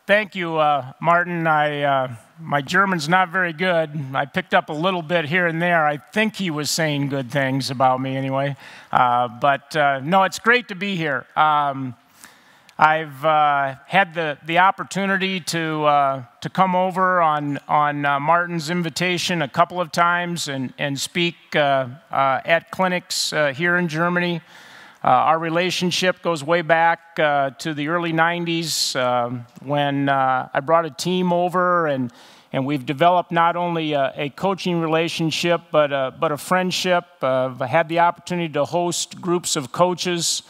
Thank you, Martin. My German's not very good. I picked up a little bit here and there. I think he was saying good things about me anyway. No, it's great to be here. I've had the opportunity to come over on Martin's invitation a couple of times and speak at clinics here in Germany. Our relationship goes way back to the early 90s when I brought a team over, and we've developed not only a coaching relationship but a friendship. I've had the opportunity to host groups of coaches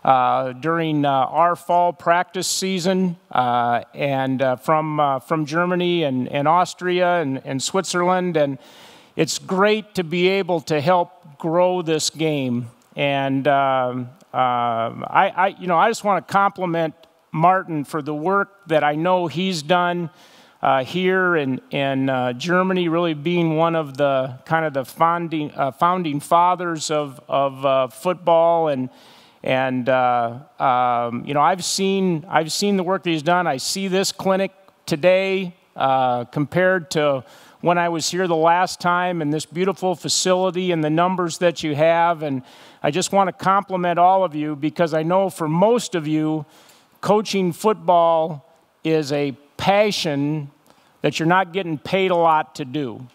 during our fall practice season and from Germany and Austria and Switzerland, and it's great to be able to help grow this game. And I just want to compliment Martin for the work that I know he's done here in Germany, really being one of the kind of the founding fathers of football. And I've seen the work that he's done. I see this clinic today compared to when I was here the last time, and this beautiful facility and the numbers that you have. And I just want to compliment all of you, because I know for most of you, coaching football is a passion that you're not getting paid a lot to do.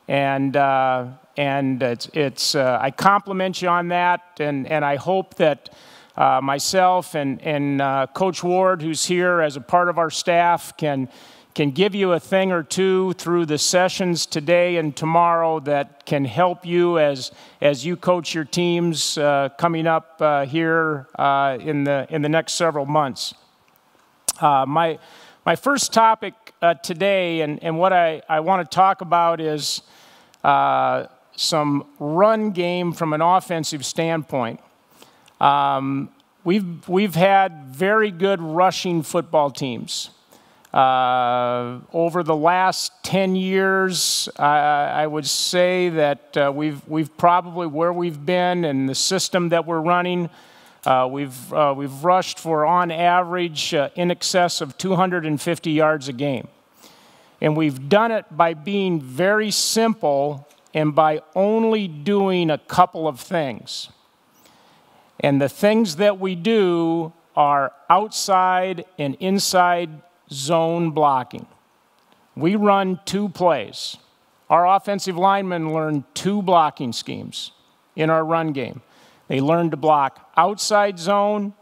And I compliment you on that, and I hope that myself and Coach Ward, who's here as a part of our staff, can give you a thing or two through the sessions today and tomorrow that can help you as you coach your teams coming up here in the next several months. My first topic today, and what I want to talk about, is some run game from an offensive standpoint. We've had very good rushing football teams. Over the last 10 years, I would say that we've probably, where we've been and the system that we're running, we've rushed for, on average, in excess of 250 yards a game. And we've done it by being very simple and by only doing a couple of things. And the things that we do are outside and inside zone blocking. We run two plays. Our offensive linemen learn two blocking schemes in our run game. They learn to block outside zone,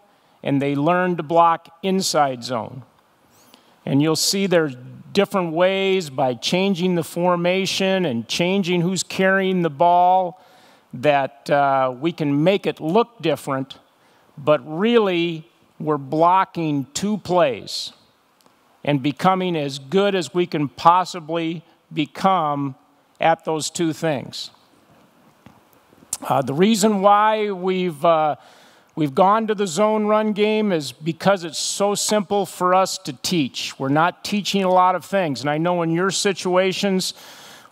and they learn to block inside zone. And you'll see there's different ways, by changing the formation and changing who's carrying the ball, that we can make it look different, but really we're blocking two plays and becoming as good as we can possibly become at those two things. The reason why we've gone to the zone run game is because it's so simple for us to teach. We're not teaching a lot of things. And I know in your situations,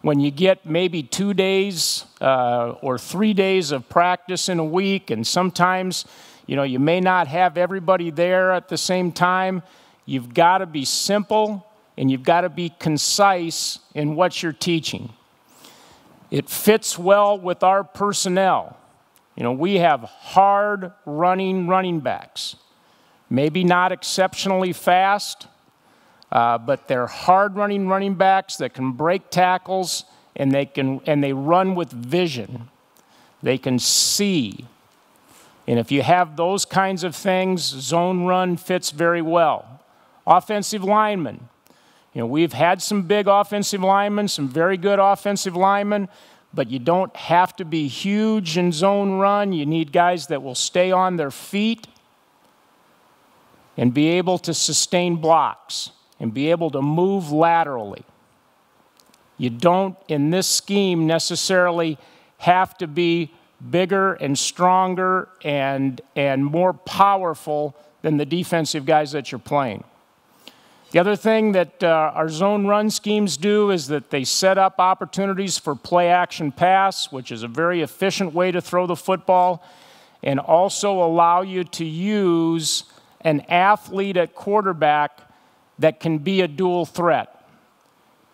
when you get maybe 2 days or 3 days of practice in a week, and sometimes you may not have everybody there at the same time, you've got to be simple and you've got to be concise in what you're teaching. It fits well with our personnel. We have hard running backs. Maybe not exceptionally fast, but they're hard running backs that can break tackles, and they run with vision. They can see. And if you have those kinds of things, zone run fits very well. Offensive linemen. We've had some big offensive linemen, some very good offensive linemen, but you don't have to be huge in zone run. You need guys that will stay on their feet and be able to sustain blocks and be able to move laterally. You don't, in this scheme, necessarily have to be bigger and stronger and more powerful than the defensive guys that you're playing. The other thing that our zone run schemes do is that they set up opportunities for play-action pass, which is a very efficient way to throw the football, and also allow you to use an athlete at quarterback that can be a dual threat.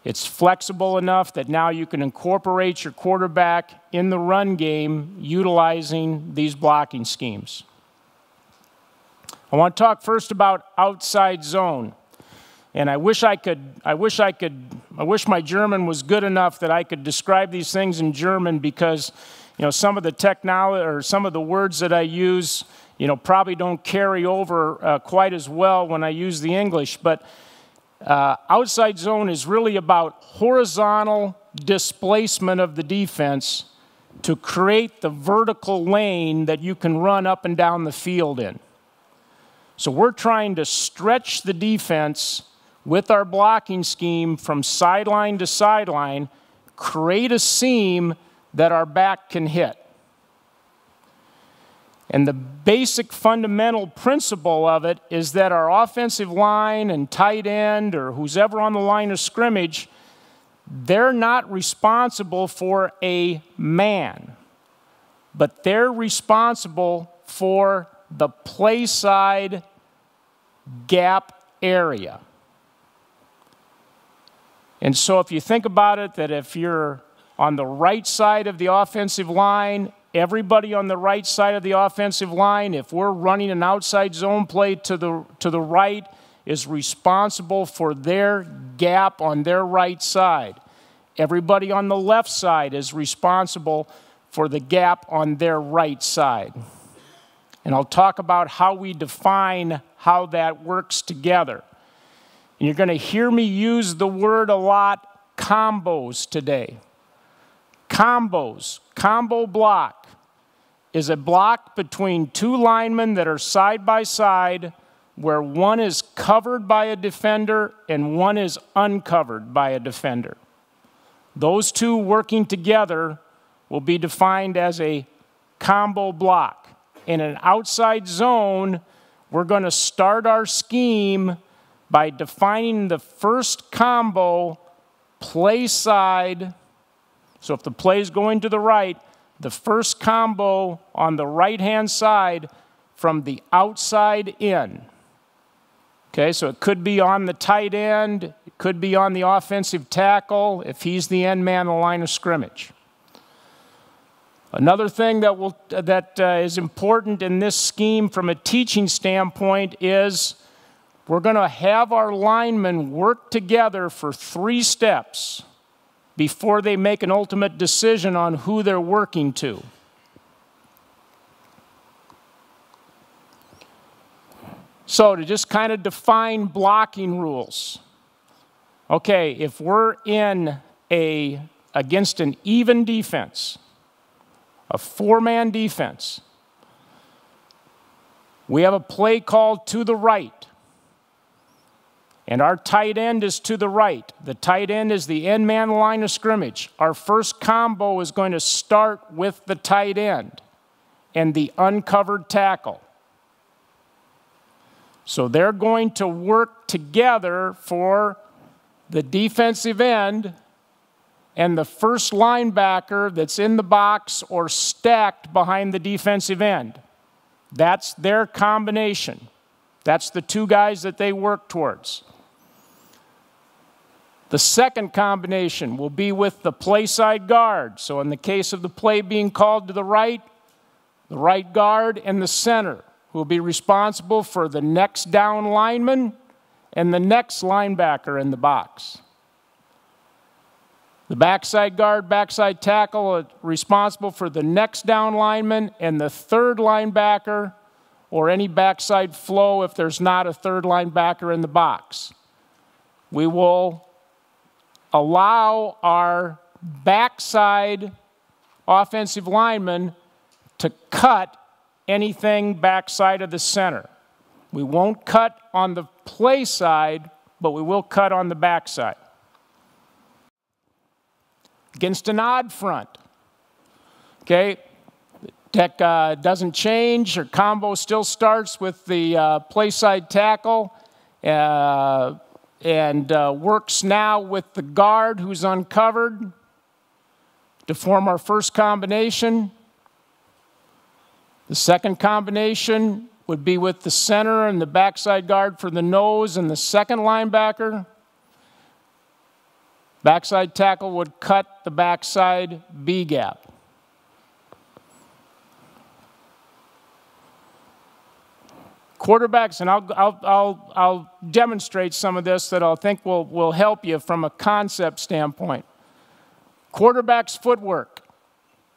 It's flexible enough that now you can incorporate your quarterback in the run game utilizing these blocking schemes. I want to talk first about outside zone. And I wish my German was good enough that I could describe these things in German, because, some of the technology or some of the words that I use, probably don't carry over quite as well when I use the English. But outside zone is really about horizontal displacement of the defense to create the vertical lane that you can run up and down the field in. So we're trying to stretch the defense with our blocking scheme from sideline to sideline, create a seam that our back can hit. And the basic fundamental principle of it is that our offensive line and tight end, or who's ever on the line of scrimmage, they're not responsible for a man, but they're responsible for the play side gap area. And so if you think about it, that if you're on the right side of the offensive line, everybody on the right side of the offensive line, if we're running an outside zone play to the right, is responsible for their gap on their right side. Everybody on the left side is responsible for the gap on their right side. And I'll talk about how we define how that works together. And you're going to hear me use the word a lot, combos, today. Combos, combo block, is a block between two linemen that are side by side, where one is covered by a defender and one is uncovered by a defender. Those two working together will be defined as a combo block. In an outside zone, we're going to start our scheme by defining the first combo play side. So if the play is going to the right, the first combo on the right-hand side from the outside in. Okay, so it could be on the tight end, it could be on the offensive tackle if he's the end man on the line of scrimmage. Another thing that is important in this scheme from a teaching standpoint is we're going to have our linemen work together for 3 steps before they make an ultimate decision on who they're working to. So to just kind of define blocking rules. Okay, if we're against an even defense, a 4-man defense, we have a play called to the right. And our tight end is to the right. The tight end is the end man line of scrimmage. Our first combo is going to start with the tight end and the uncovered tackle. So they're going to work together for the defensive end and the first linebacker that's in the box or stacked behind the defensive end. That's their combination. That's the 2 guys that they work towards. The second combination will be with the play side guard. So in the case of the play being called to the right guard and the center will be responsible for the next down lineman and the next linebacker in the box. The backside guard, backside tackle are responsible for the next down lineman and the third linebacker, or any backside flow if there's not a third linebacker in the box. We will allow our backside offensive lineman to cut anything backside of the center. We won't cut on the play side, but we will cut on the backside. Against an odd front, okay, deck doesn't change. Our combo still starts with the play side tackle and works now with the guard who's uncovered to form our first combination. The second combination would be with the center and the backside guard for the nose and the second linebacker. Backside tackle would cut the backside B gap. Quarterbacks, and I'll demonstrate some of this that I think will help you from a concept standpoint. Quarterback's footwork.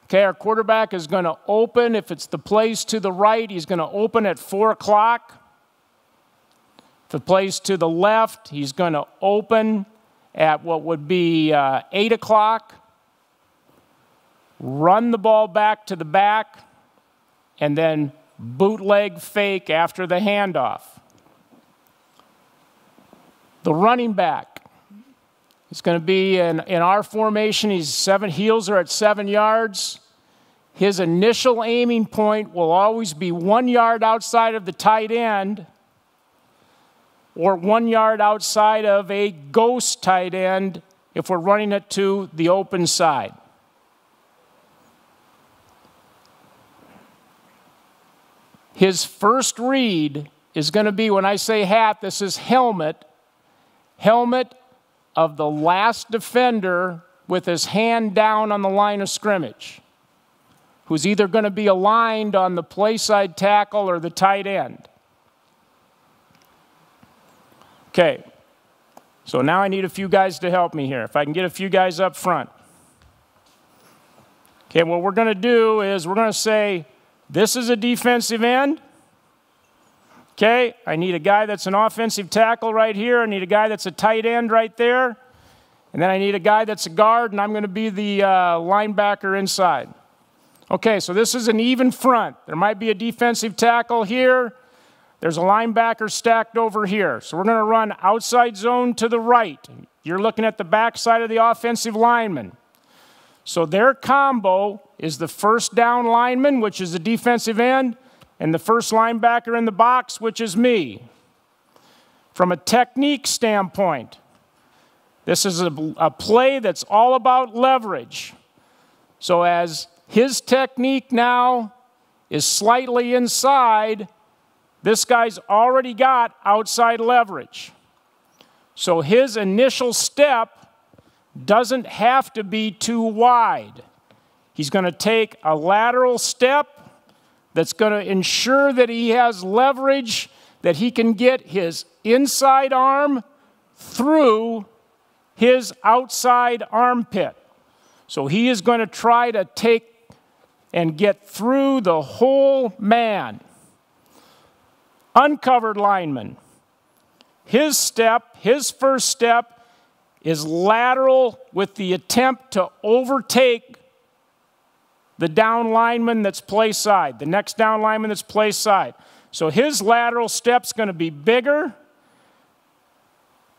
Okay, our quarterback is going to open, if it's the plays to the right, he's going to open at 4 o'clock. If it plays to the left, he's going to open at what would be 8 o'clock. Run the ball back to the back, and then bootleg fake after the handoff. The running back is going to be in our formation. Heels are at 7 yards. His initial aiming point will always be 1 yard outside of the tight end or 1 yard outside of a ghost tight end if we're running it to the open side. His first read is going to be, when I say hat, this is helmet of the last defender with his hand down on the line of scrimmage, who's either going to be aligned on the play side tackle or the tight end. Okay, so now I need a few guys to help me here. If I can get a few guys up front. Okay, what we're going to do is we're going to say, this is a defensive end. Okay, I need a guy that's an offensive tackle right here. I need a guy that's a tight end right there. And then I need a guy that's a guard, and I'm going to be the linebacker inside. Okay, so this is an even front. There might be a defensive tackle here. There's a linebacker stacked over here. So we're going to run outside zone to the right. You're looking at the backside of the offensive lineman. So their combo is the first down lineman, which is the defensive end, and the first linebacker in the box, which is me. From a technique standpoint, this is a play that's all about leverage. So as his technique now is slightly inside, this guy's already got outside leverage. So his initial step doesn't have to be too wide. He's going to take a lateral step that's going to ensure that he has leverage, that he can get his inside arm through his outside armpit. So he is going to try to take and get through the whole man. Uncovered lineman. His step, his first step, is lateral with the attempt to overtake the down lineman that's play side, the next down lineman that's play side. So his lateral step's going to be bigger.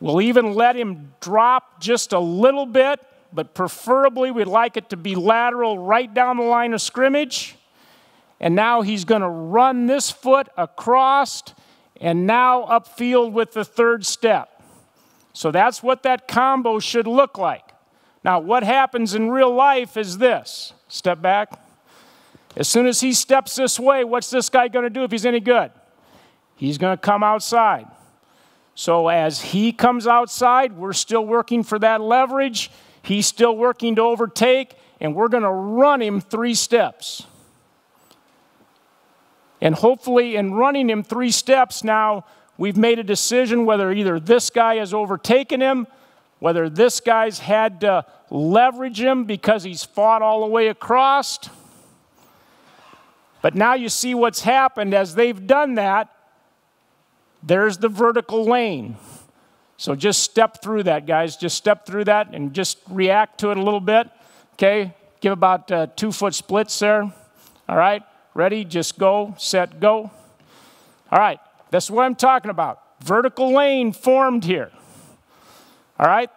We'll even let him drop just a little bit, but preferably we'd like it to be lateral right down the line of scrimmage. And now he's going to run this foot across and now upfield with the third step. So that's what that combo should look like. Now, what happens in real life is this. Step back. As soon as he steps this way, what's this guy going to do if he's any good? He's going to come outside. So as he comes outside, we're still working for that leverage. He's still working to overtake, and we're going to run him 3 steps. And hopefully in running him 3 steps now, we've made a decision whether either this guy has overtaken him, whether this guy's had to leverage him because he's fought all the way across. But now you see what's happened as they've done that. There's the vertical lane. So just step through that, guys. Just step through that and just react to it a little bit. Okay, give about 2-foot splits there. All right, ready? Just go, set, go. All right. That's what I'm talking about. Vertical lane formed here. All right?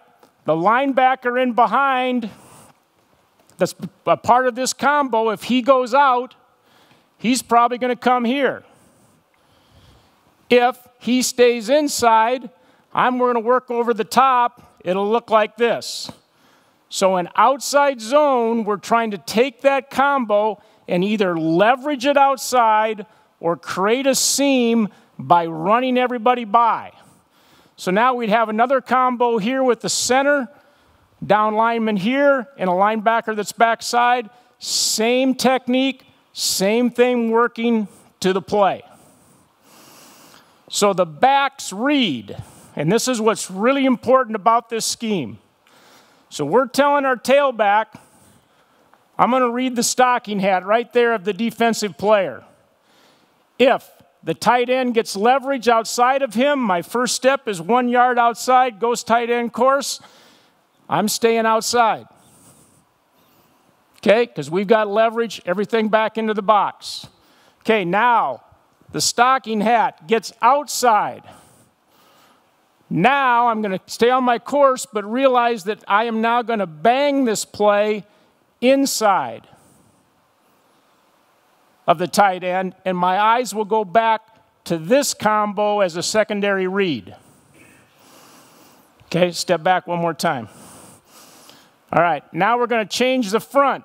The linebacker in behind, that's a part of this combo, if he goes out, he's probably going to come here. If he stays inside, I'm going to work over the top. It'll look like this. So in outside zone, we're trying to take that combo and either leverage it outside or create a seam by running everybody by. So now we'd have another combo here with the center, down lineman here, and a linebacker that's backside. Same technique, same thing working to the play. So the backs read, and this is what's really important about this scheme. So we're telling our tailback, I'm going to read the stocking hat right there of the defensive player. If the tight end gets leverage outside of him, my first step is 1 yard outside, goes tight end course. I'm staying outside. Okay, because we've got leverage, everything back into the box. Okay, now the stocking hat gets outside. Now I'm going to stay on my course, but realize that I am now going to bang this play inside of the tight end, and my eyes will go back to this combo as a secondary read. Okay, step back one more time. All right, now we're going to change the front.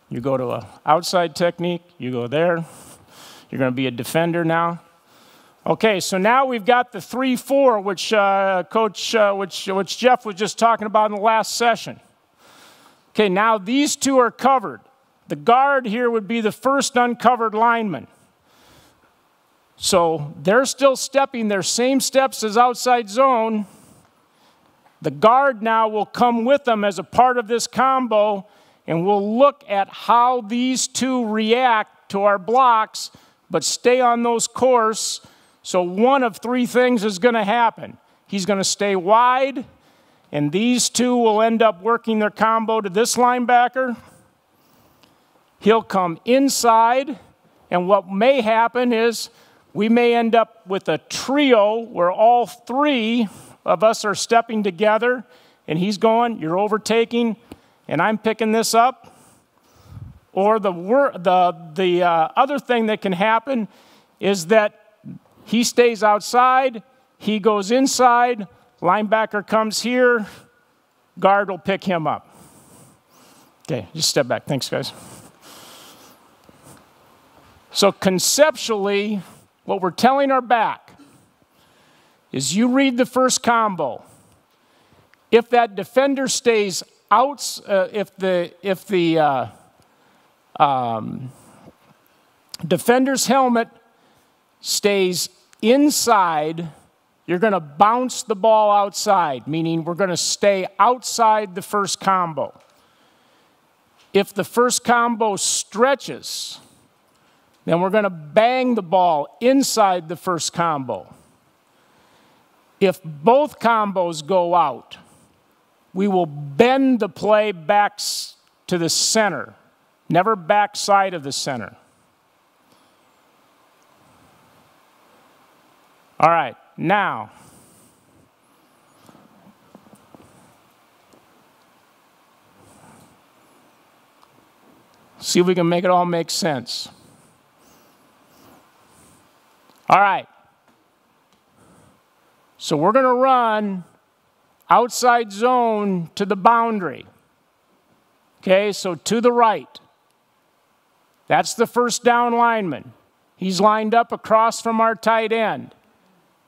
You go to an outside technique, you go there. You're going to be a defender now. Okay, so now we've got the 3-4, which Jeff was just talking about in the last session. Okay, now these two are covered. The guard here would be the first uncovered lineman. So they're still stepping their same steps as outside zone. The guard now will come with them as a part of this combo, and we'll look at how these two react to our blocks, but stay on those course. So one of three things is going to happen. He's going to stay wide, and these two will end up working their combo to this linebacker. He'll come inside, and what may happen is we may end up with a trio where all three of us are stepping together, and he's going, you're overtaking, and I'm picking this up. Or the other thing that can happen is that he stays outside, he goes inside, linebacker comes here, guard will pick him up. Okay, just step back. Thanks, guys. So conceptually, what we're telling our back is you read the first combo. If that defender stays out, if the defender's helmet stays inside, you're going to bounce the ball outside, meaning we're going to stay outside the first combo. If the first combo stretches, then we're going to bang the ball inside the first combo. If both combos go out, we will bend the play back to the center, never backside of the center. All right, now, see if we can make it all make sense. All right. So we're going to run outside zone to the boundary. Okay, so to the right. That's the first down lineman. He's lined up across from our tight end.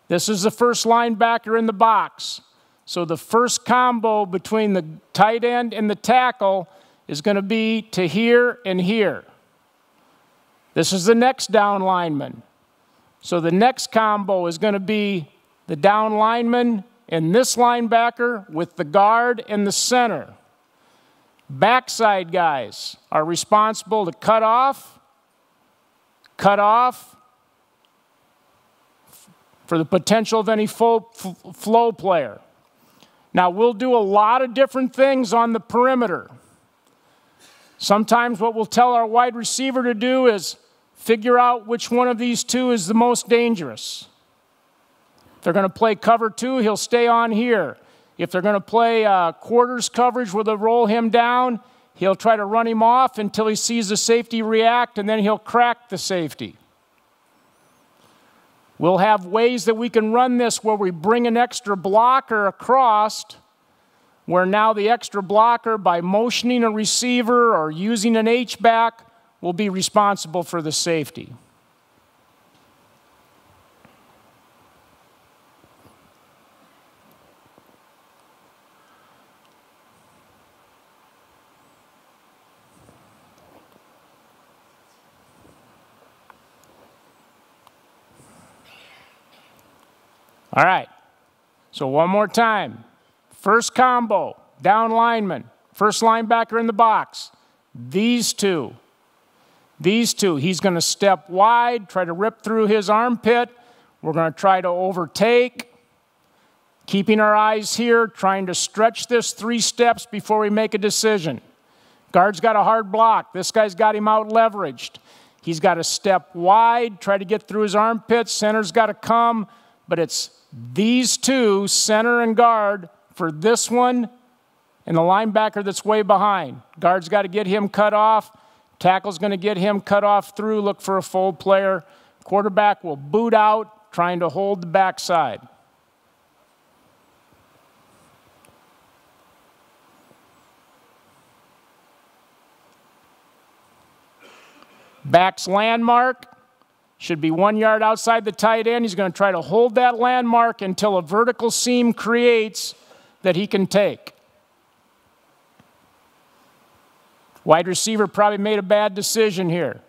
This is the first linebacker in the box. So the first combo between the tight end and the tackle is going to be to here and here. This is the next down lineman. So the next combo is going to be the down lineman and this linebacker with the guard and the center. Backside guys are responsible to cut off for the potential of any flow player. Now, we'll do a lot of different things on the perimeter. Sometimes what we'll tell our wide receiver to do is figure out which one of these two is the most dangerous. If they're going to play cover two, he'll stay on here. If they're going to play quarters coverage where they'll roll him down, he'll try to run him off until he sees the safety react, and then he'll crack the safety. We'll have ways that we can run this where we bring an extra blocker across, where now the extra blocker, by motioning a receiver or using an H-back, will be responsible for the safety. All right, so one more time. First combo, down lineman, first linebacker in the box. These two. He's going to step wide, try to rip through his armpit. We're going to try to overtake, keeping our eyes here, trying to stretch this 3 steps before we make a decision. Guard's got a hard block. This guy's got him out leveraged. He's got to step wide, try to get through his armpit. Center's got to come, but it's these two, center and guard, for this one and the linebacker that's way behind. Guard's got to get him cut off. Tackle's going to get him cut off through, look for a fold player. Quarterback will boot out, trying to hold the backside. Back's landmark should be 1 yard outside the tight end. He's going to try to hold that landmark until a vertical seam creates that he can take. Wide receiver probably made a bad decision here.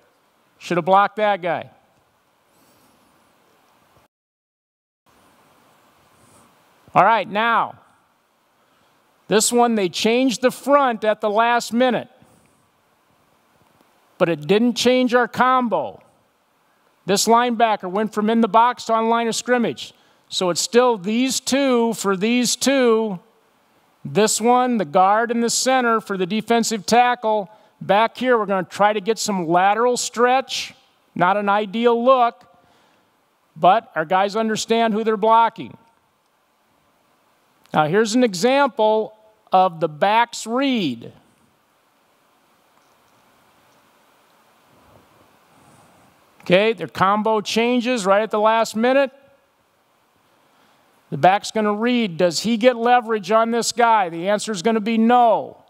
Should have blocked that guy. All right, now, this one they changed the front at the last minute, but it didn't change our combo. This linebacker went from in the box to on line of scrimmage. So it's still these two for these two. This one, the guard and the center for the defensive tackle. Back here, we're going to try to get some lateral stretch. Not an ideal look, but our guys understand who they're blocking. Now here's an example of the back's read. Okay, their combo changes right at the last minute. The back's going to read, does he get leverage on this guy? The answer is going to be no.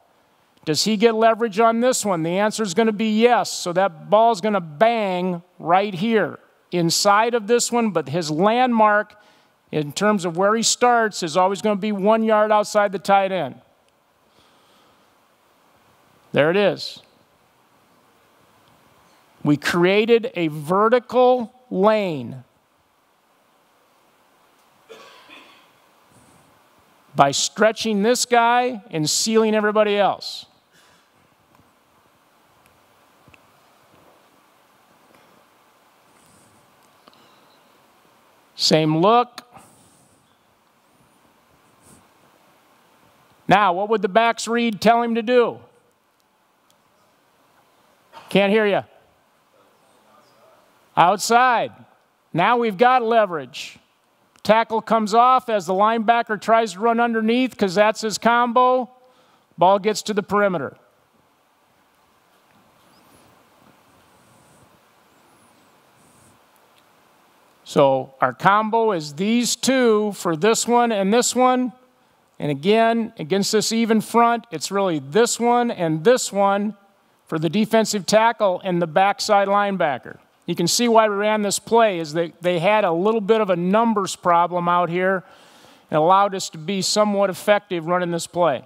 Does he get leverage on this one? The answer is going to be yes. So that ball is going to bang right here inside of this one, but his landmark in terms of where he starts is always going to be 1 yard outside the tight end. There it is. We created a vertical lane by stretching this guy and sealing everybody else. Same look. Now, what would the backs read tell him to do? Can't hear you. Outside. Now we've got leverage. Tackle comes off as the linebacker tries to run underneath because that's his combo. Ball gets to the perimeter. So our combo is these two for this one and this one. And again, against this even front, it's really this one and this one for the defensive tackle and the backside linebacker. You can see why we ran this play is they had a little bit of a numbers problem out here and allowed us to be somewhat effective running this play.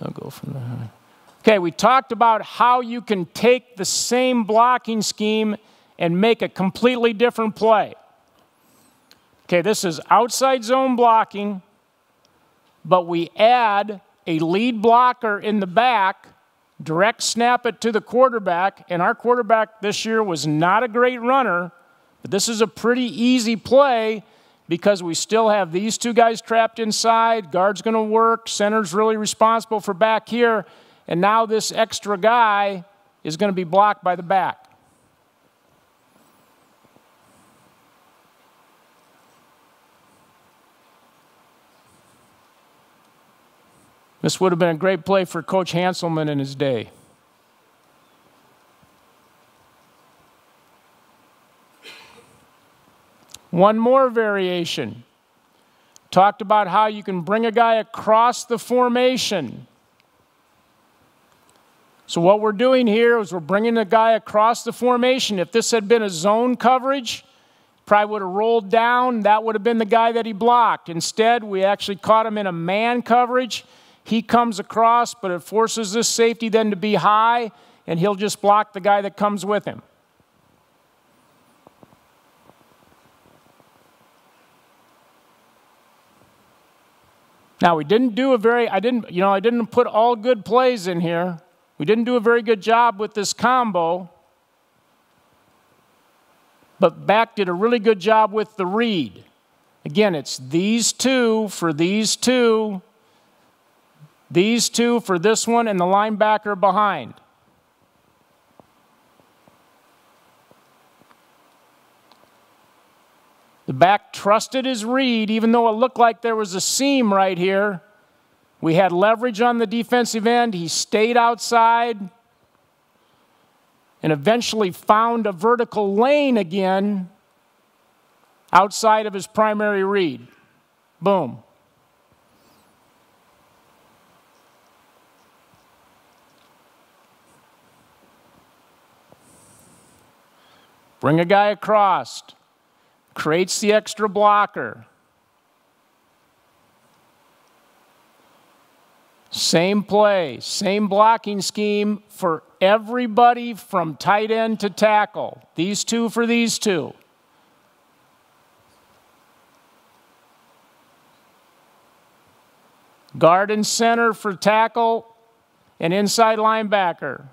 I'll go from there. Okay, we talked about how you can take the same blocking scheme and make a completely different play. Okay, this is outside zone blocking, but we add a lead blocker in the back, direct snap it to the quarterback, and our quarterback this year was not a great runner, but this is a pretty easy play because we still have these two guys trapped inside, guard's going to work, center's really responsible for back here, and now this extra guy is going to be blocked by the back. This would have been a great play for Coach Hanselman in his day. One more variation. talked about how you can bring a guy across the formation. So what we're doing here is we're bringing the guy across the formation. If this had been a zone coverage, probably would have rolled down. That would have been the guy that he blocked. Instead, we actually caught him in a man coverage. He comes across, but it forces this safety then to be high, and he'll just block the guy that comes with him. Now, we didn't do a very, I didn't put all good plays in here. We didn't do a very good job with this combo. But back did a really good job with the read. Again, it's these two for these two for this one, and the linebacker behind. The back trusted his read, even though it looked like there was a seam right here. We had leverage on the defensive end. He stayed outside and eventually found a vertical lane again outside of his primary read. Boom. Bring a guy across. Creates the extra blocker. Same play, same blocking scheme for everybody from tight end to tackle. These two for these two. Guard and center for tackle and inside linebacker.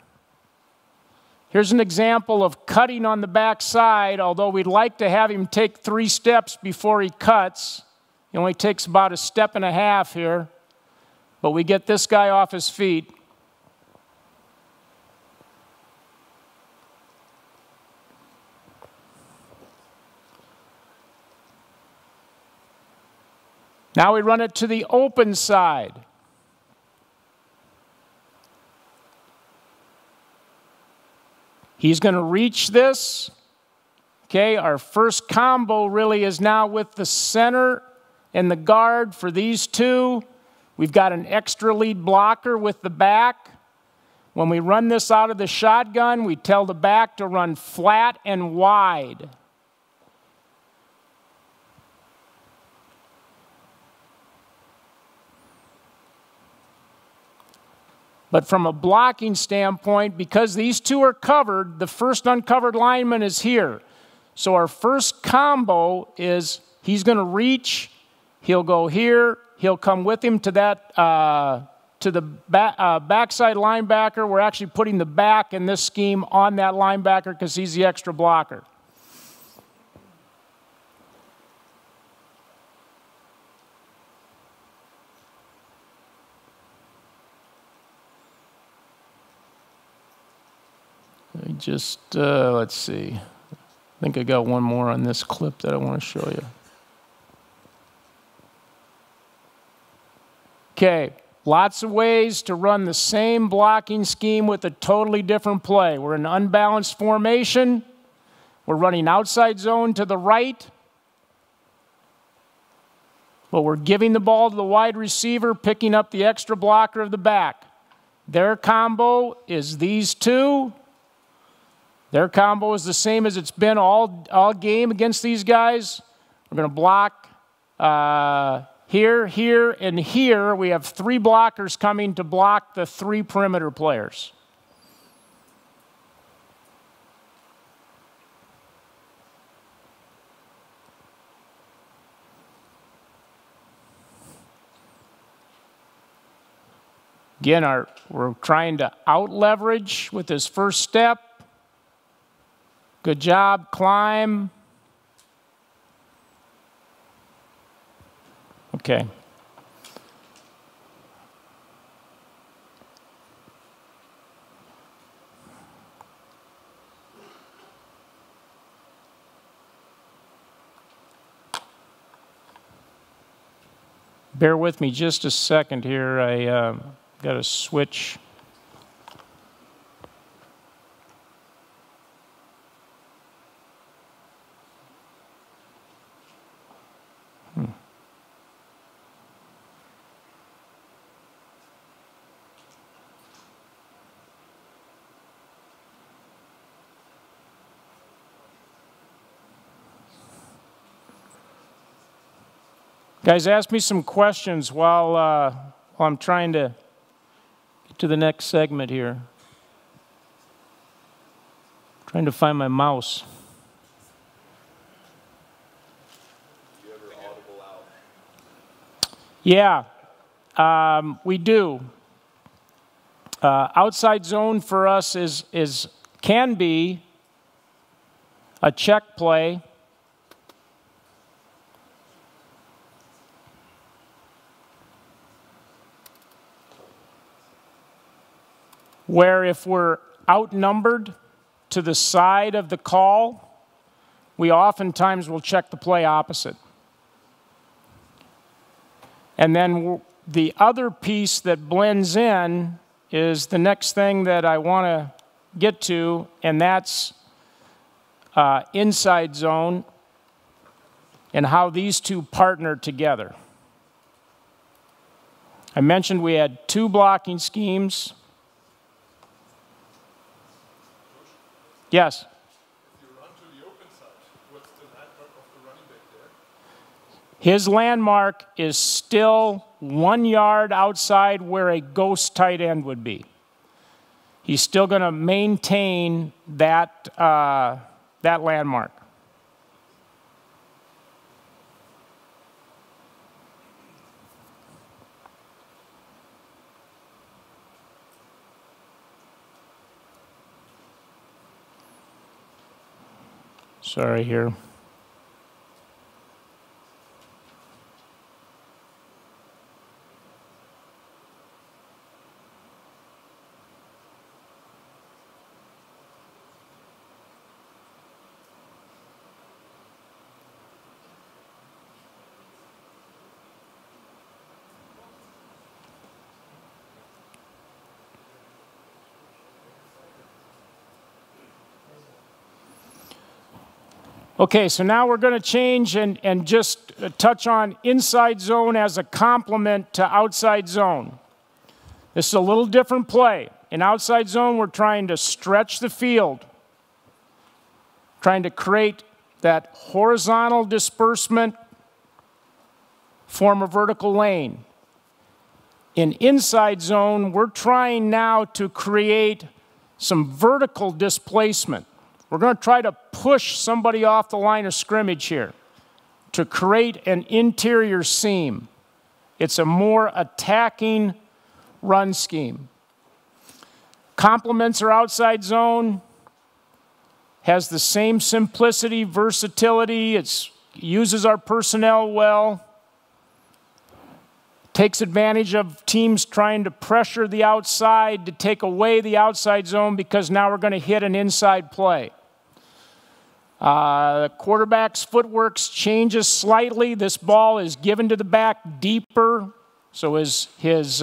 Here's an example of cutting on the backside, although we'd like to have him take 3 steps before he cuts. He only takes about a step and a half here. But we get this guy off his feet. Now we run it to the open side. He's going to reach this. Okay, our first combo really is now with the center and the guard for these two. We've got an extra lead blocker with the back. When we run this out of the shotgun, we tell the back to run flat and wide. But from a blocking standpoint, because these two are covered, the first uncovered lineman is here. So our first combo is he's going to reach, he'll go here, he'll come with him to that to the backside linebacker. We're actually putting the back in this scheme on that linebacker because he's the extra blocker. Let's see. I think I got one more on this clip that I want to show you. Okay, lots of ways to run the same blocking scheme with a totally different play. We're in unbalanced formation. We're running outside zone to the right. But we're giving the ball to the wide receiver, picking up the extra blocker of the back. Their combo is these two. Their combo is the same as it's been all game against these guys. We're going to block here, here, and here. We have 3 blockers coming to block the 3 perimeter players. Again, we're trying to out-leverage with this first step. Good job, climb. Okay. Bear with me just a second here. I got to switch. Guys, ask me some questions while I'm trying to get to the next segment here. Trying to find my mouse. Do you ever audible out? Yeah, we do. Outside zone for us can be a check play. Where if we're outnumbered to the side of the call, we oftentimes will check the play opposite. And then the other piece that blends in is the next thing that I want to get to, and that's inside zone and how these two partner together. I mentioned we had two blocking schemes. Yes? If you run to the open side, what's the landmark of the running back there? His landmark is still 1 yard outside where a ghost tight end would be. He's still going to maintain that, that landmark. Sorry here. Okay, so now we're going to change and just touch on inside zone as a complement to outside zone. This is a little different play. In outside zone, we're trying to stretch the field, trying to create that horizontal disbursement, form a vertical lane. In inside zone, we're trying now to create some vertical displacement. We're going to try to push somebody off the line of scrimmage here to create an interior seam. It's a more attacking run scheme. Complements our outside zone, has the same simplicity, versatility. It uses our personnel well. Takes advantage of teams trying to pressure the outside to take away the outside zone because now we're going to hit an inside play. The quarterback's footwork changes slightly. This ball is given to the back deeper. So his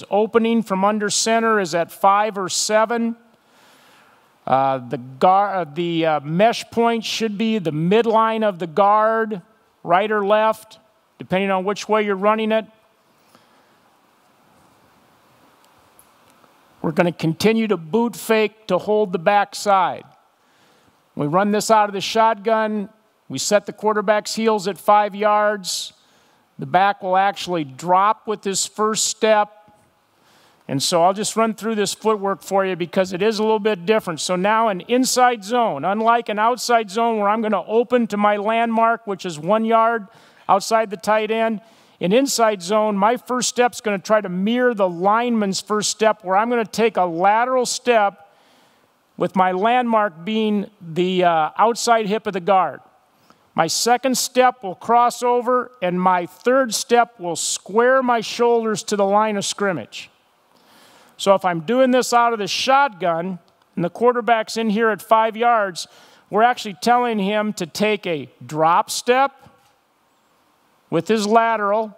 opening from under center is at 5 or 7. The mesh point should be the midline of the guard, right or left, depending on which way you're running it. We're going to continue to boot fake to hold the backside. We run this out of the shotgun. We set the quarterback's heels at 5 yards. The back will actually drop with this first step. And so I'll just run through this footwork for you because it is a little bit different. So now an inside zone, unlike an outside zone where I'm going to open to my landmark, which is 1 yard outside the tight end. In inside zone, my first step is going to try to mirror the lineman's first step, where I'm going to take a lateral step with my landmark being the outside hip of the guard. My second step will cross over, and my third step will square my shoulders to the line of scrimmage. So if I'm doing this out of the shotgun, and the quarterback's in here at 5 yards, we're actually telling him to take a drop step with his lateral,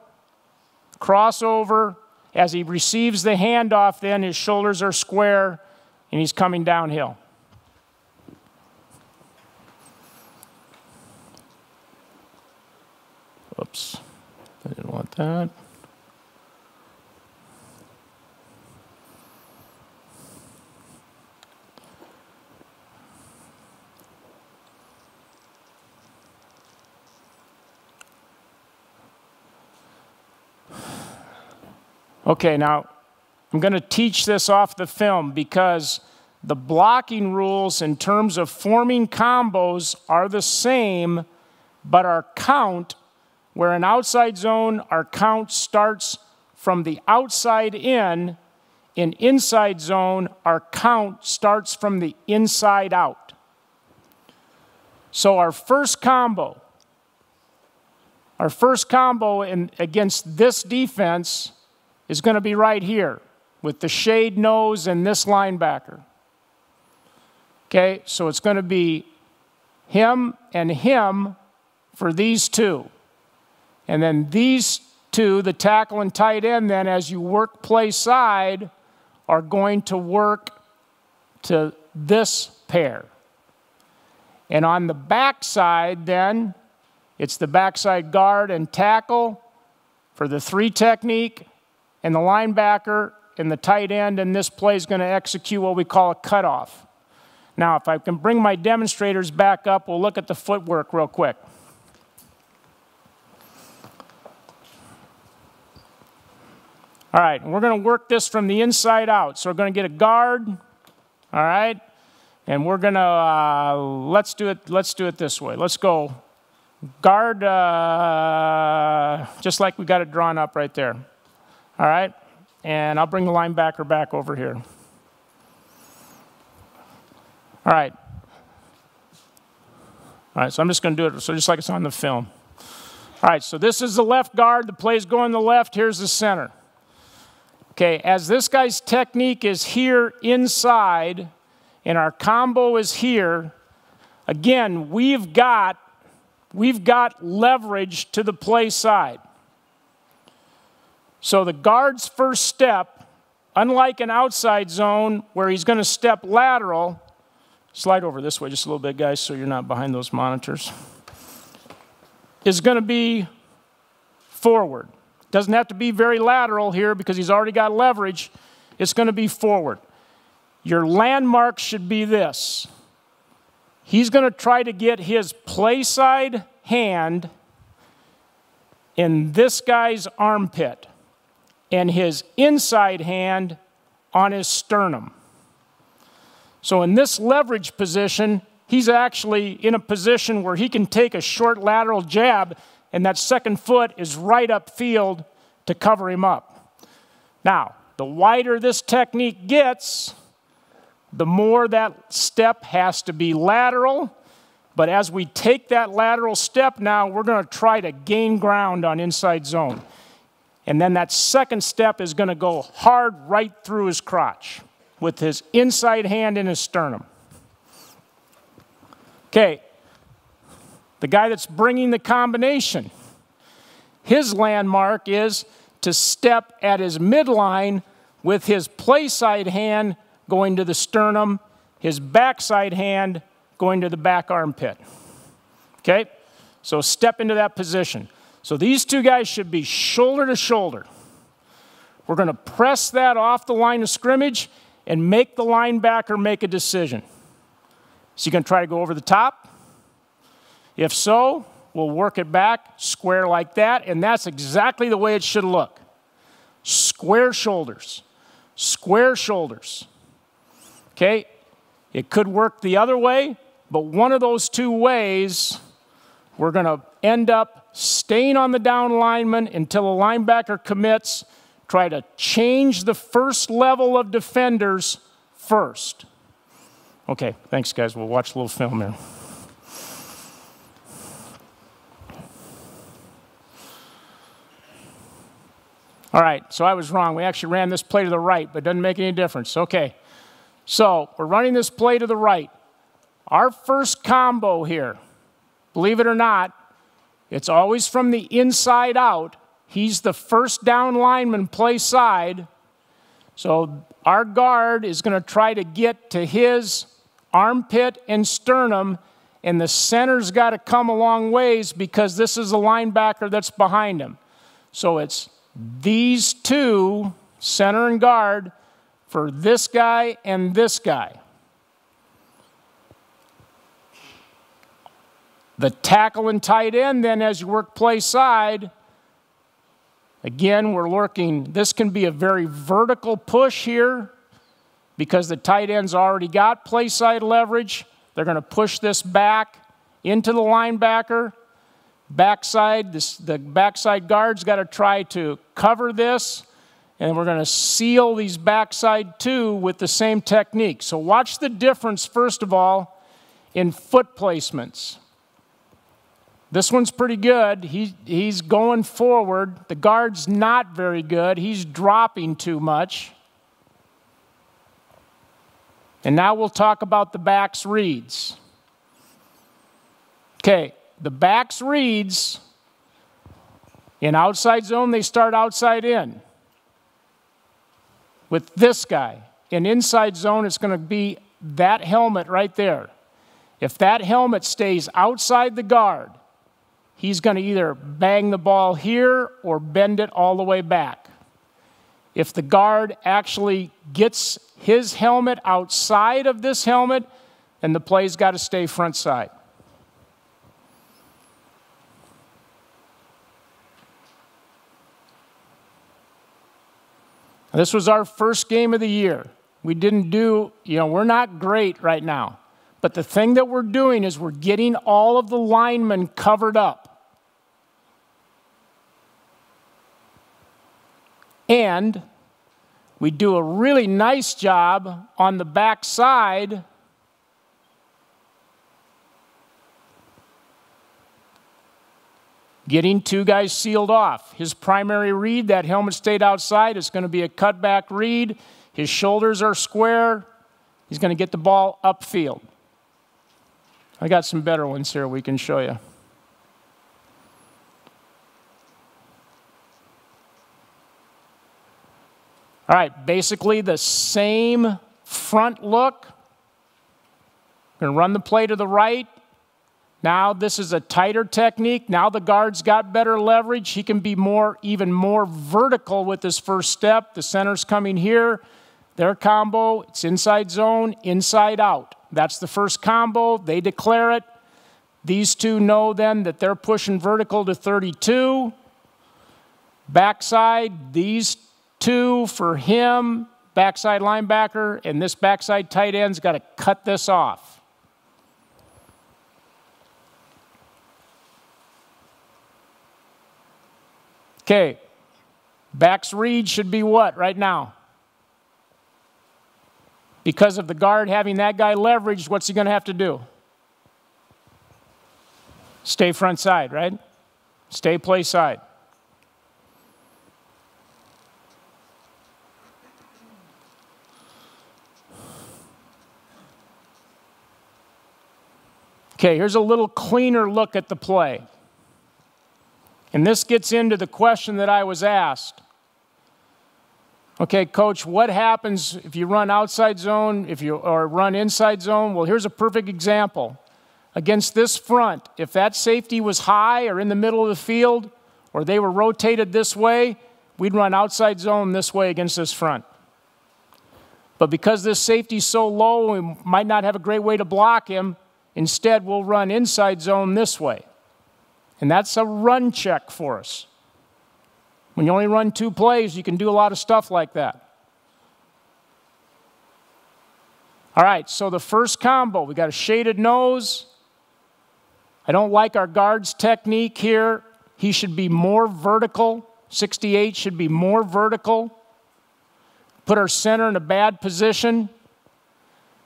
cross over. As he receives the handoff, then his shoulders are square, and he's coming downhill. Oops, I didn't want that. Okay, now I'm going to teach this off the film because the blocking rules in terms of forming combos are the same, but our count, where in outside zone, our count starts from the outside in inside zone, our count starts from the inside out. So our first combo against this defense is going to be right here with the shade nose and this linebacker. Okay, so it's going to be him and him for these two. And then these two, the tackle and tight end, then as you work play side, are going to work to this pair. And on the backside, then, it's the backside guard and tackle for the 3 technique, and the linebacker and the tight end, and this play is going to execute what we call a cutoff. Now, if I can bring my demonstrators back up, we'll look at the footwork real quick. All right, and we're going to work this from the inside out. So we're going to get a guard, all right? And we're going to, let's do it this way. Let's go guard, just like we got it drawn up right there. All right? And I'll bring the linebacker back over here. All right. All right, so I'm just going to do it so just like it's on the film. All right, so this is the left guard. The play's going to the left. Here's the center. Okay, as this guy's technique is here inside and our combo is here, again, we've got leverage to the play side. So the guard's first step, unlike an outside zone where he's going to step lateral, slide over this way just a little bit, guys, so you're not behind those monitors, is going to be forward. Doesn't have to be very lateral here because he's already got leverage. It's going to be forward. Your landmark should be this. He's going to try to get his play side hand in this guy's armpit and his inside hand on his sternum. So in this leverage position, he's actually in a position where he can take a short lateral jab and that second foot is right upfield to cover him up. Now, the wider this technique gets, the more that step has to be lateral. But as we take that lateral step now, we're going to try to gain ground on inside zone. And then that second step is going to go hard right through his crotch with his inside hand in his sternum. Okay. The guy that's bringing the combination, his landmark is to step at his midline with his play side hand going to the sternum, his backside hand going to the back armpit. Okay? So step into that position. So these two guys should be shoulder to shoulder. We're going to press that off the line of scrimmage and make the linebacker make a decision. Is he going to try to go over the top? If so, we'll work it back, square like that, and that's exactly the way it should look. Square shoulders. Square shoulders. Okay? It could work the other way, but one of those two ways, we're going to end up staying on the down lineman until the linebacker commits, try to change the first level of defenders first. Okay, thanks, guys. We'll watch a little film here. All right, so I was wrong. We actually ran this play to the right, but it doesn't make any difference. Okay, so we're running this play to the right. Our first combo here, believe it or not, it's always from the inside out. He's the first down lineman play side. So our guard is going to try to get to his armpit and sternum, and the center's got to come a long ways because this is the linebacker that's behind him. So it's these two, center and guard, for this guy and this guy. The tackle and tight end, then, as you work play side, Again, we're looking, this can be a very vertical push here because the tight end's already got play side leverage. They're going to push this back into the linebacker. Backside, the backside guard's got to try to cover this, and we're going to seal these backside two with the same technique. So watch the difference, first of all, in foot placements. This one's pretty good. He's going forward. The guard's not very good. He's dropping too much. And now we'll talk about the backs reads. Okay, the backs reads, in outside zone, they start outside in with this guy. In inside zone, it's going to be that helmet right there. If that helmet stays outside the guard, he's going to either bang the ball here or bend it all the way back. If the guard actually gets his helmet outside of this helmet, then the play's got to stay front side. This was our first game of the year. We didn't do, we're not great right now. But the thing that we're doing is we're getting all of the linemen covered up. And we do a really nice job on the back side getting two guys sealed off. His primary read, that helmet stayed outside. It's going to be a cutback read. His shoulders are square. He's going to get the ball upfield. I got some better ones here we can show you. All right, basically the same front look. Going to run the play to the right. Now this is a tighter technique. Now the guard's got better leverage. He can be even more vertical with his first step. The center's coming here. Their combo, it's inside zone, inside out. That's the first combo. They declare it. These two know then that they're pushing vertical to 32. Backside, these two for him, backside linebacker, and this backside tight end's got to cut this off. Okay, backs read should be what right now? Because of the guard having that guy leveraged, what's he going to have to do? Stay front side, right? Stay play side. Okay, here's a little cleaner look at the play. And this gets into the question that I was asked. Okay, coach, what happens if you run outside zone, or run inside zone? Well, here's a perfect example. Against this front, if that safety was high or in the middle of the field, or they were rotated this way, we'd run outside zone this way against this front. But because this safety's so low, we might not have a great way to block him. Instead, we'll run inside zone this way. And that's a run check for us. When you only run 2 plays, you can do a lot of stuff like that. All right, so the first combo, we got a shaded nose. I don't like our guard's technique here. He should be more vertical. 68 should be more vertical. Put our center in a bad position.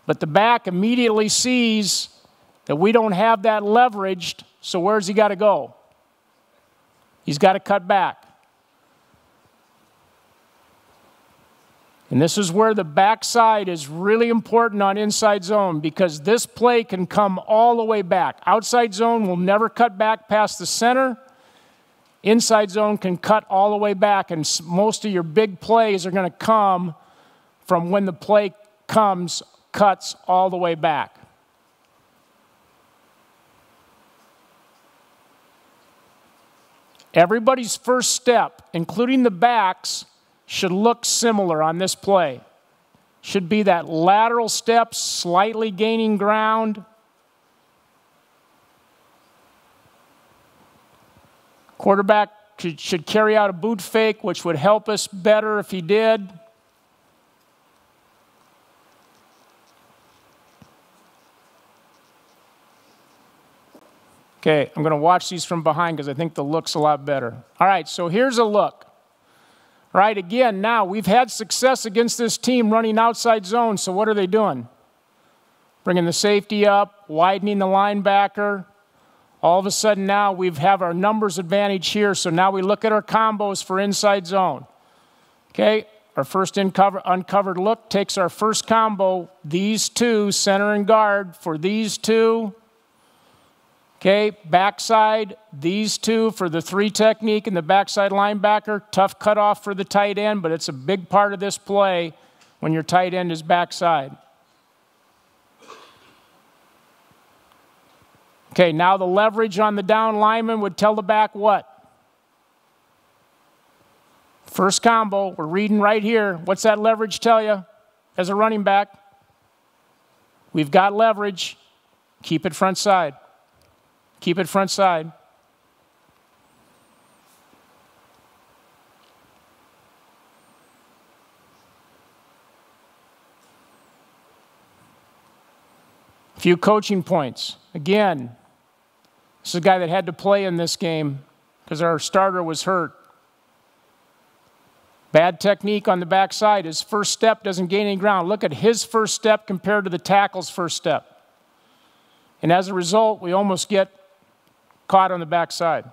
But the back immediately sees that we don't have that leveraged, so where's he got to go? He's got to cut back. And this is where the backside is really important on inside zone, because this play can come all the way back. Outside zone will never cut back past the center. Inside zone can cut all the way back, and most of your big plays are going to come from when the play cuts all the way back. Everybody's first step, including the backs, should look similar on this play. Should be that lateral step, slightly gaining ground. Quarterback should carry out a boot fake, which would help us better if he did. Okay, I'm going to watch these from behind because I think the look's a lot better. All right, so here's a look. All right, again, now we've had success against this team running outside zone, so what are they doing? Bringing the safety up, widening the linebacker. All of a sudden now we have our numbers advantage here, so now we look at our combos for inside zone. Okay, our first uncovered look takes our first combo, these two, center and guard, for these two. Okay, backside, these two for the 3 technique and the backside linebacker. Tough cutoff for the tight end, but it's a big part of this play when your tight end is backside. Okay, now the leverage on the down lineman would tell the back what? First combo, we're reading right here. What's that leverage tell you as a running back? We've got leverage. Keep it front side. Keep it front side. A few coaching points. Again, this is a guy that had to play in this game because our starter was hurt. Bad technique on the backside. His first step doesn't gain any ground. Look at his first step compared to the tackle's first step. And as a result, we almost get caught on the backside.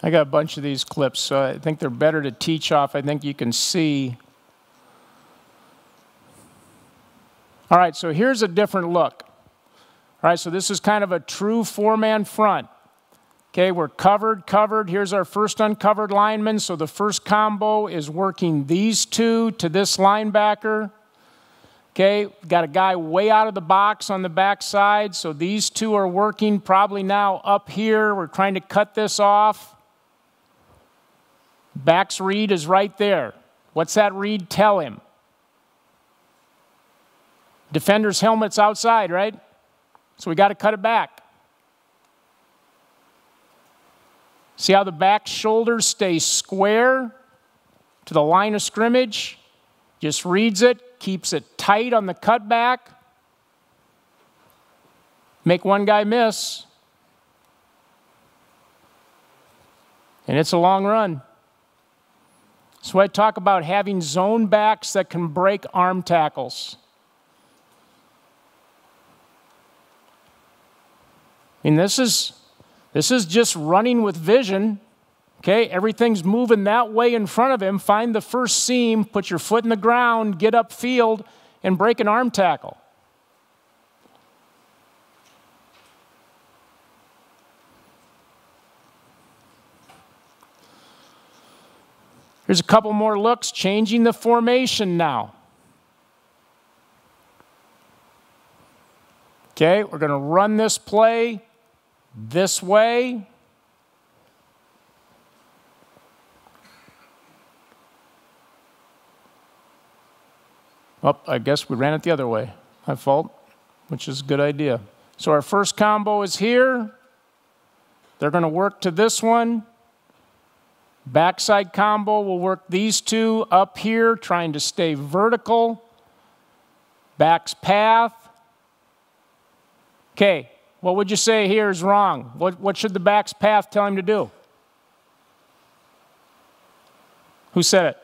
I got a bunch of these clips, so I think they're better to teach off. I think you can see. All right, so here's a different look. All right, so this is kind of a true 4-man front. Okay, we're covered. Here's our first uncovered lineman. So the first combo is working these two to this linebacker. Okay, got a guy way out of the box on the backside. So these two are working probably now up here. We're trying to cut this off. Back's read is right there. What's that read tell him? Defender's helmet's outside, right? So we got to cut it back. See how the back shoulders stay square to the line of scrimmage? Just reads it, keeps it tight on the cutback. Make one guy miss. And it's a long run. So I talk about having zone backs that can break arm tackles. I mean, this is just running with vision. Okay, everything's moving that way in front of him. Find the first seam, put your foot in the ground, get upfield, and break an arm tackle. Here's a couple more looks, changing the formation now. Okay, we're going to run this play this way. Oh, I guess we ran it the other way. My fault, which is a good idea. So our first combo is here. They're going to work to this one. Backside combo will work these two up here, trying to stay vertical. Back's path. Okay, what would you say here is wrong? What should the back's path tell him to do? Who said it?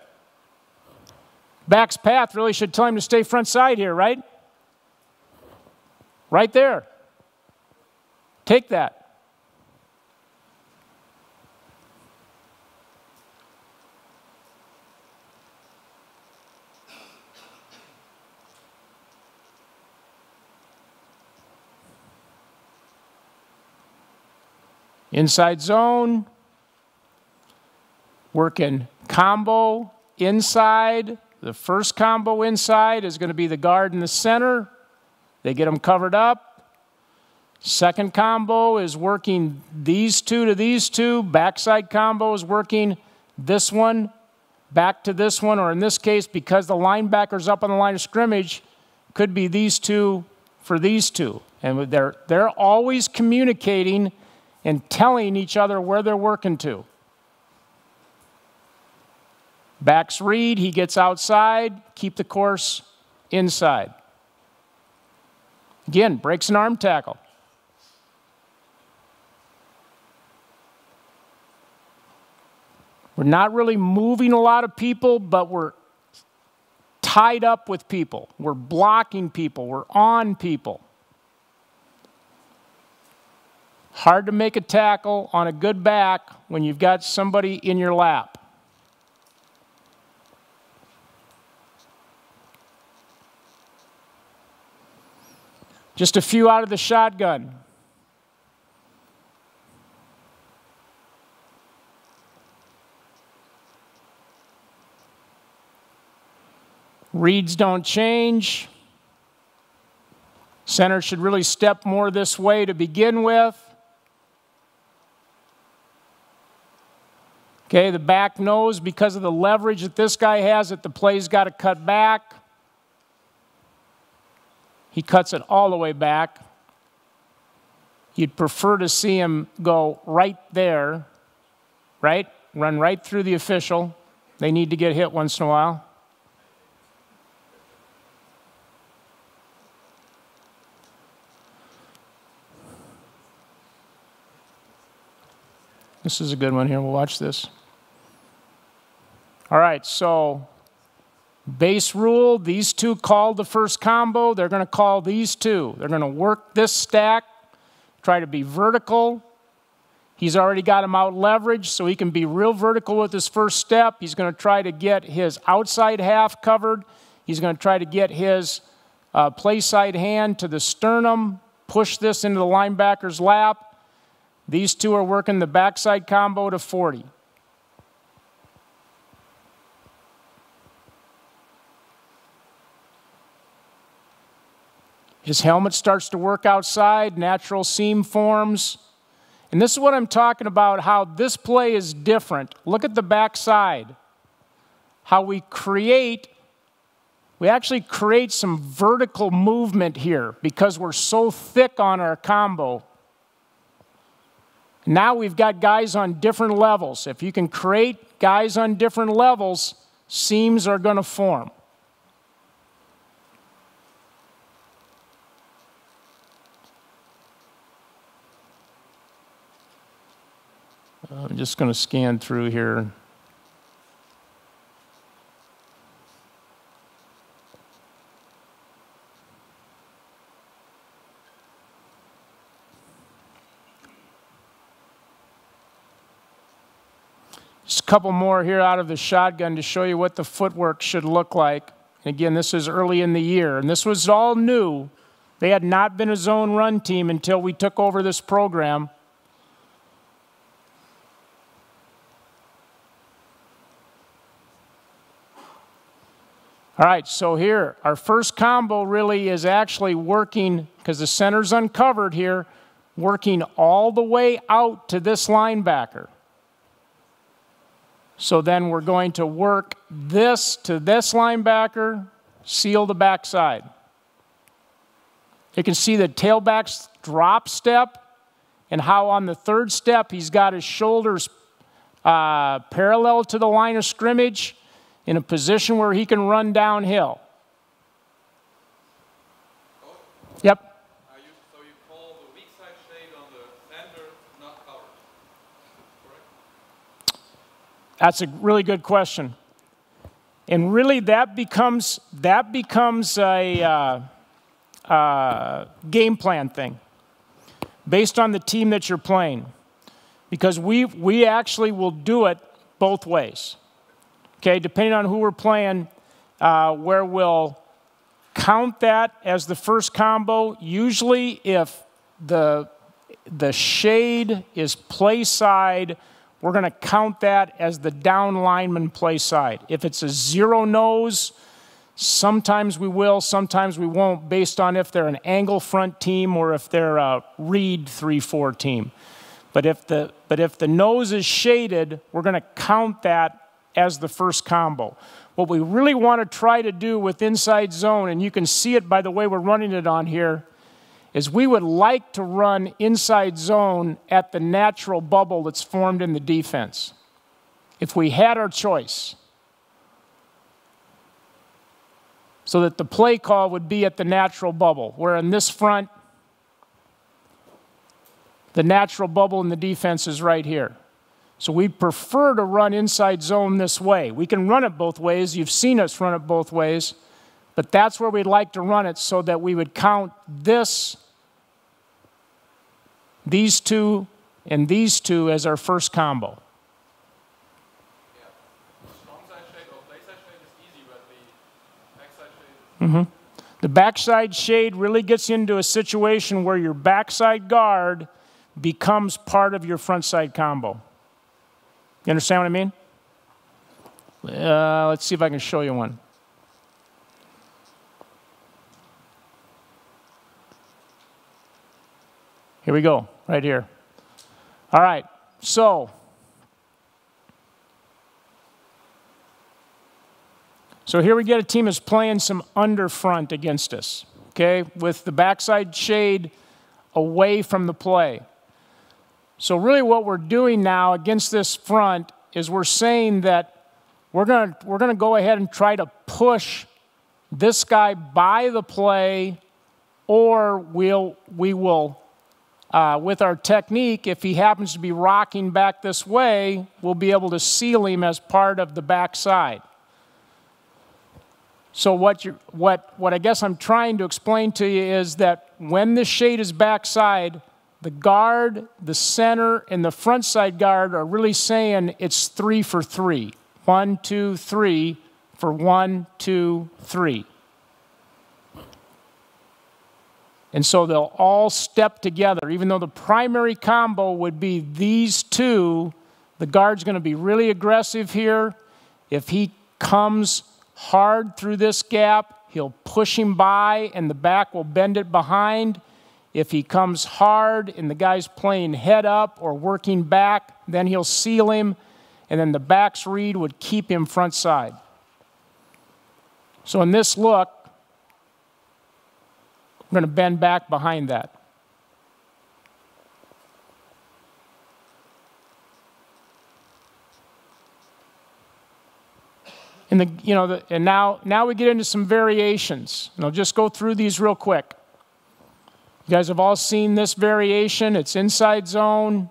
Back's path really should tell him to stay front side here, right? Right there. Take that. Inside zone, working combo inside. The first combo inside is going to be the guard in the center. They get them covered up. Second combo is working these two to these two. Backside combo is working this one back to this one, or in this case, because the linebacker's up on the line of scrimmage, could be these two for these two. And they're always communicating and telling each other where they're working to. Backs read, he gets outside, keep the course inside. Again, breaks an arm tackle. We're not really moving a lot of people, but we're tied up with people. We're blocking people. We're on people. Hard to make a tackle on a good back when you've got somebody in your lap. Just a few out of the shotgun. Reads don't change. Center should really step more this way to begin with. Okay, the back knows because of the leverage that this guy has that the play's got to cut back. He cuts it all the way back. You'd prefer to see him go right there, right? Run right through the official. They need to get hit once in a while. This is a good one here. We'll watch this. All right, so base rule, these two called the first combo. They're going to call these two. They're going to work this stack, try to be vertical. He's already got him out leveraged, so he can be real vertical with his first step. He's going to try to get his outside half covered. He's going to try to get his play side hand to the sternum, push this into the linebacker's lap. These two are working the backside combo to 40. His helmet starts to work outside, natural seam forms. And this is what I'm talking about, how this play is different. Look at the backside. How we actually create some vertical movement here because we're so thick on our combo. Now we've got guys on different levels. If you can create guys on different levels, seams are going to form. I'm just going to scan through here. Just a couple more here out of the shotgun to show you what the footwork should look like. And again, this is early in the year, and this was all new. They had not been a zone run team until we took over this program. All right, so here, our first combo really is actually working, because the center's uncovered here, working all the way out to this linebacker. So then we're going to work this to this linebacker, seal the backside. You can see the tailback's drop step and how on the third step he's got his shoulders parallel to the line of scrimmage in a position where he can run downhill. Yep. So you call the weak side shade on the center not covered, correct? That's a really good question. And really that becomes a game plan thing based on the team that you're playing. Because we actually will do it both ways. Okay, depending on who we're playing, where we'll count that as the first combo. Usually if the shade is play side, we're going to count that as the down lineman play side. If it's a zero nose, sometimes we will, sometimes we won't, based on if they're an angle front team or if they're a read 3-4 team. But if the nose is shaded, we're going to count that as the first combo. What we really want to try to do with inside zone, and you can see it by the way we're running it on here, is we would like to run inside zone at the natural bubble that's formed in the defense, if we had our choice. So that the play call would be at the natural bubble, where in this front, the natural bubble in the defense is right here. So we'd prefer to run inside zone this way. We can run it both ways. You've seen us run it both ways. But that's where we'd like to run it so that we would count this, these two, and these two as our first combo. Yeah. Strong side shade or play side shade is easy, but the backside shade is... The backside shade really gets into a situation where your backside guard becomes part of your front side combo. You understand what I mean? Let's see if I can show you one. Here we go, right here. All right, so here we get a team that's playing some under front against us, okay, with the backside shade away from the play. So really what we're doing now against this front is we're saying that we're gonna go ahead and try to push this guy by the play, or we will, with our technique, if he happens to be rocking back this way, we'll be able to seal him as part of the backside. So what I guess I'm trying to explain to you is that when this shade is backside, the guard, the center, and the front side guard are really saying it's 3 for 3. 1, 2, 3 for 1, 2, 3. And so they'll all step together. Even though the primary combo would be these two, the guard's going to be really aggressive here. If he comes hard through this gap, he'll push him by and the back will bend it behind. If he comes hard and the guy's playing head up or working back, then he'll seal him, and then the back's read would keep him front side. So in this look, we're going to bend back behind that. And now we get into some variations. And I'll just go through these real quick. You guys have all seen this variation. It's inside zone,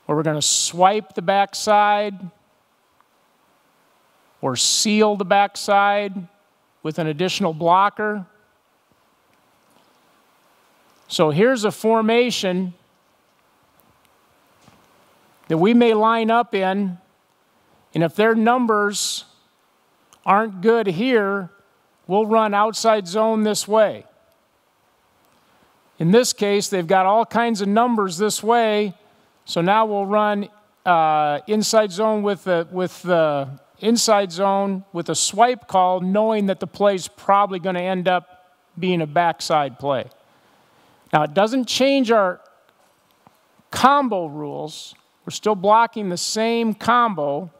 where we're going to swipe the backside or seal the backside with an additional blocker. So here's a formation that we may line up in, and if their numbers aren't good here, we'll run outside zone this way. In this case, they've got all kinds of numbers this way, so now we'll run inside zone with the inside zone with a swipe call, knowing that the play's probably going to end up being a backside play. Now, it doesn't change our combo rules. We're still blocking the same combo.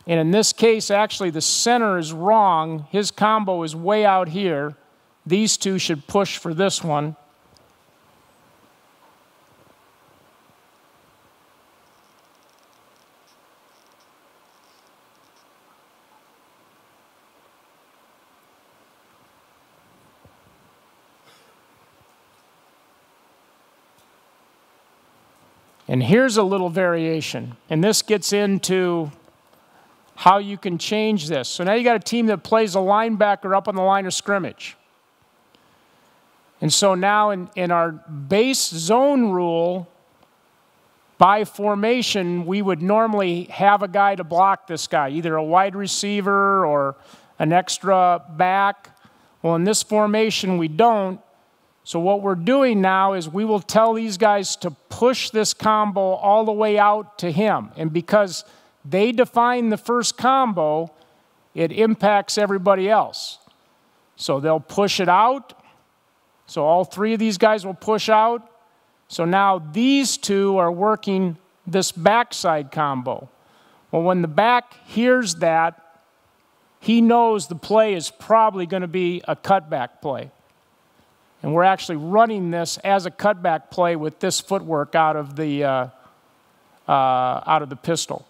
And in this case, actually, the center is wrong. His combo is way out here. These two should push for this one. And here's a little variation. And this gets into how you can change this. So now you got a team that plays a linebacker up on the line of scrimmage. And so now in our base zone rule, by formation, we would normally have a guy to block this guy, either a wide receiver or an extra back. Well, in this formation, we don't. So what we're doing now is we will tell these guys to push this combo all the way out to him. And because they define the first combo, it impacts everybody else. So they'll push it out. So all three of these guys will push out. So now these two are working this backside combo. Well, when the back hears that, he knows the play is probably going to be a cutback play. And we're actually running this as a cutback play with this footwork out of the pistol.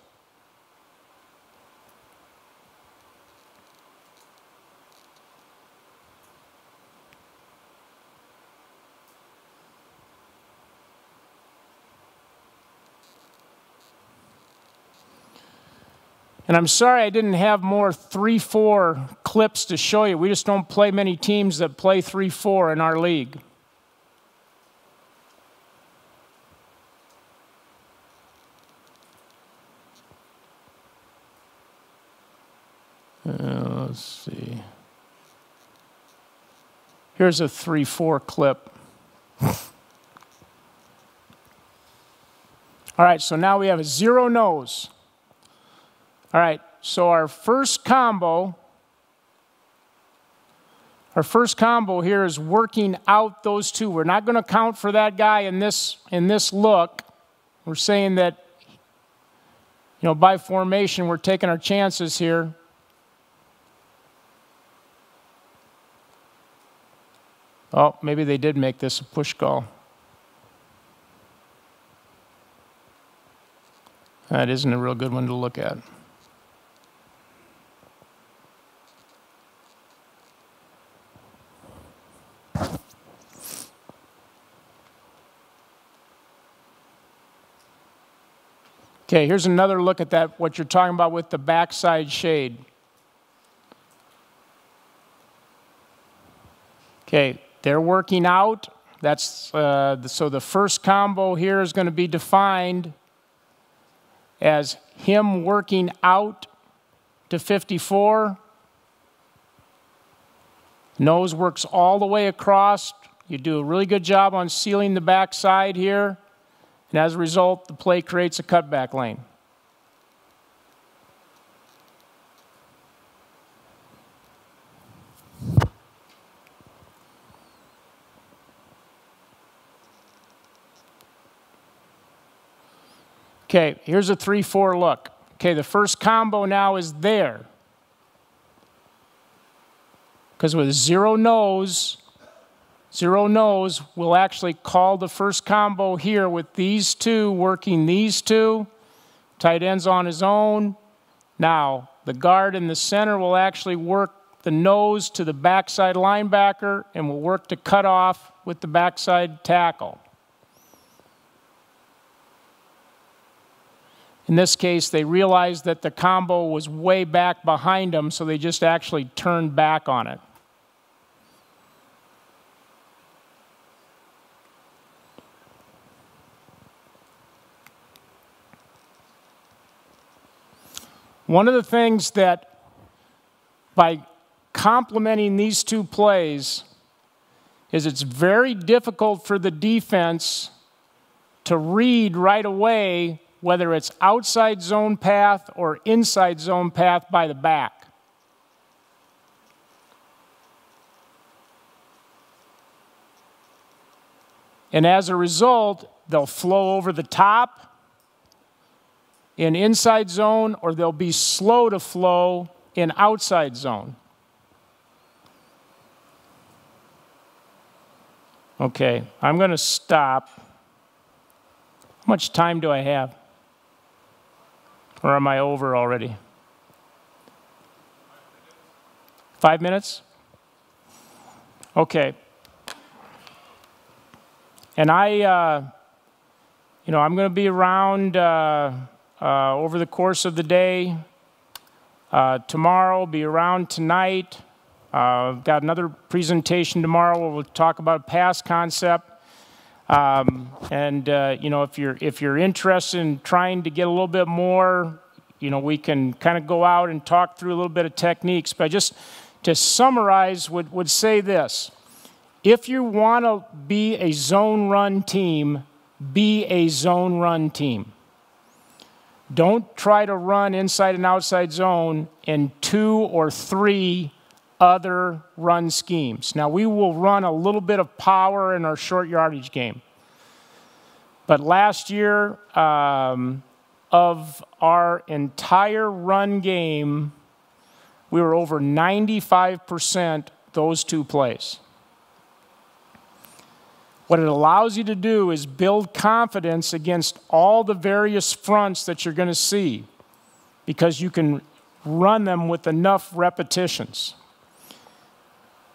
And I'm sorry I didn't have more 3-4 clips to show you. We just don't play many teams that play 3-4 in our league. Let's see. Here's a 3-4 clip. All right, so now we have a 0 nose. All right, so our first combo here is working out those two. We're not going to count for that guy in this look. We're saying that, you know, by formation, we're taking our chances here. Oh, maybe they did make this a push call. That isn't a real good one to look at. Okay, here's another look at that, what you're talking about with the backside shade. Okay, they're working out. That's so the first combo here is going to be defined as him working out to 54. Nose works all the way across. You do a really good job on sealing the backside here. And as a result, the play creates a cutback lane. Okay, here's a 3-4 look. Okay, the first combo now is there. Because with 0 nose, we'll actually call the first combo here with these two, working these two. Tight end's on his own. Now, the guard in the center will actually work the nose to the backside linebacker and will work to cut off with the backside tackle. In this case, they realized that the combo was way back behind them, so they just actually turned back on it. One of the things that, by complementing these two plays, is it's very difficult for the defense to read right away whether it's outside zone path or inside zone path by the back. And as a result, they'll flow over the top in inside zone, or they'll be slow to flow in outside zone. Okay, I'm going to stop. How much time do I have? Or am I over already? 5 minutes? Okay. And I'm going to be around over the course of the day. Tomorrow, be around tonight. I've got another presentation tomorrow where we'll talk about pass concept. If you're interested in trying to get a little bit more, we can kind of go out and talk through a little bit of techniques. But just to summarize, would say this. If you want to be a zone run team, be a zone run team. Don't try to run inside and outside zone in 2 or 3 other run schemes. Now, we will run a little bit of power in our short yardage game. But last year, of our entire run game, we were over 95% those two plays. What it allows you to do is build confidence against all the various fronts that you're going to see, because you can run them with enough repetitions.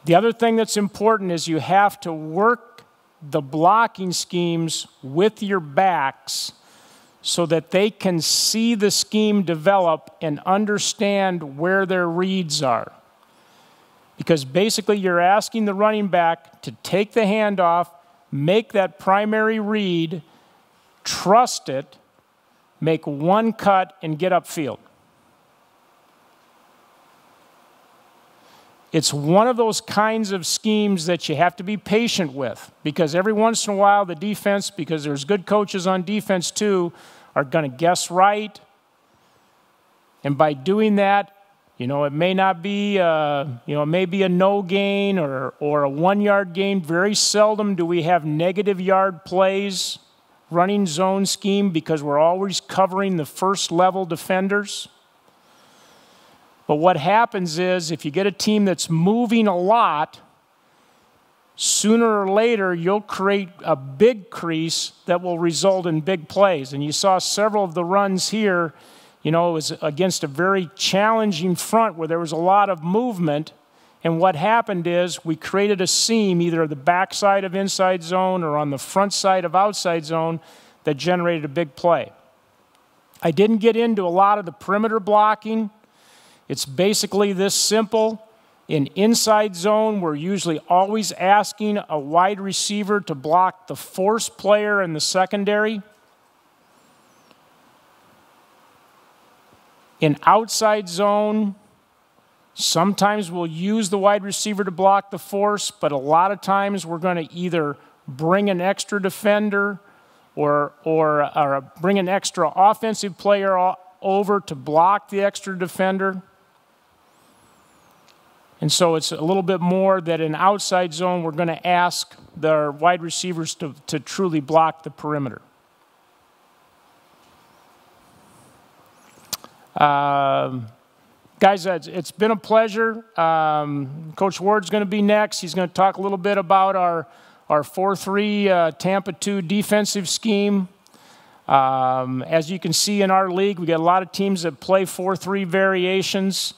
The other thing that's important is you have to work the blocking schemes with your backs so that they can see the scheme develop and understand where their reads are. Because basically you're asking the running back to take the handoff, make that primary read, trust it, make one cut, and get upfield. It's one of those kinds of schemes that you have to be patient with, because every once in a while the defense, because there's good coaches on defense too, are going to guess right. And by doing that, it may not be, it may be a no gain or a 1 yard gain. Very seldom do we have negative yard plays running zone scheme, because we're always covering the first level defenders. But what happens is, if you get a team that's moving a lot, sooner or later you'll create a big crease that will result in big plays. And you saw several of the runs here, it was against a very challenging front where there was a lot of movement. And what happened is we created a seam either the backside of inside zone or on the front side of outside zone that generated a big play. I didn't get into a lot of the perimeter blocking. It's basically this simple. In inside zone, we're usually always asking a wide receiver to block the force player in the secondary. In outside zone, sometimes we'll use the wide receiver to block the force, but a lot of times we're going to either bring an extra defender or bring an extra offensive player over to block the extra defender. And so it's a little bit more that in outside zone, we're going to ask the wide receivers to truly block the perimeter. Guys, it's been a pleasure. Coach Ward's going to be next. He's going to talk a little bit about our 4-3 Tampa 2 defensive scheme. As you can see in our league, we got a lot of teams that play 4-3 variations.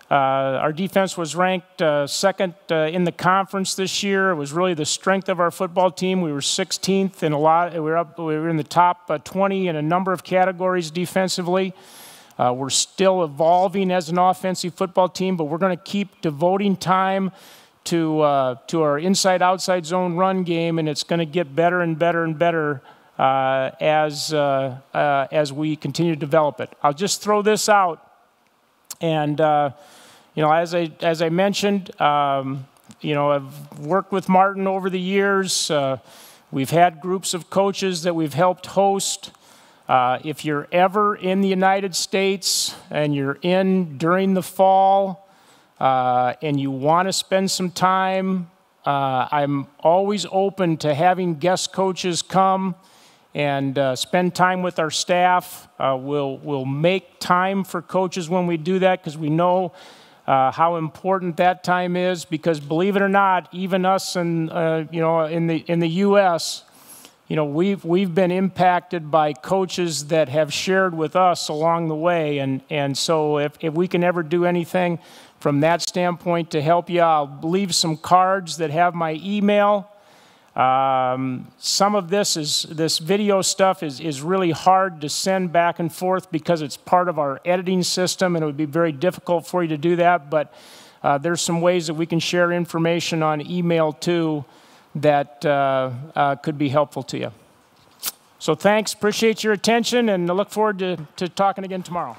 Our defense was ranked second in the conference this year. It was really the strength of our football team. We were 16th in we were in the top 20 in a number of categories defensively. We're still evolving as an offensive football team, but we're going to keep devoting time to our inside-outside zone run game, and it's going to get better and better and better as we continue to develop it. I'll just throw this out. And, as I mentioned, I've worked with Martin over the years. We've had groups of coaches that we've helped host. If you're ever in the United States and you're in during the fall and you want to spend some time, I'm always open to having guest coaches come and spend time with our staff. We'll make time for coaches when we do that, because we know how important that time is. Because believe it or not, even us in the U.S., we've been impacted by coaches that have shared with us along the way, and so if we can ever do anything from that standpoint to help you, I'll leave some cards that have my email. Some of this video stuff is really hard to send back and forth because it's part of our editing system, and it would be very difficult for you to do that. But there's some ways that we can share information on email too that could be helpful to you. So thanks, appreciate your attention, and I look forward to talking again tomorrow.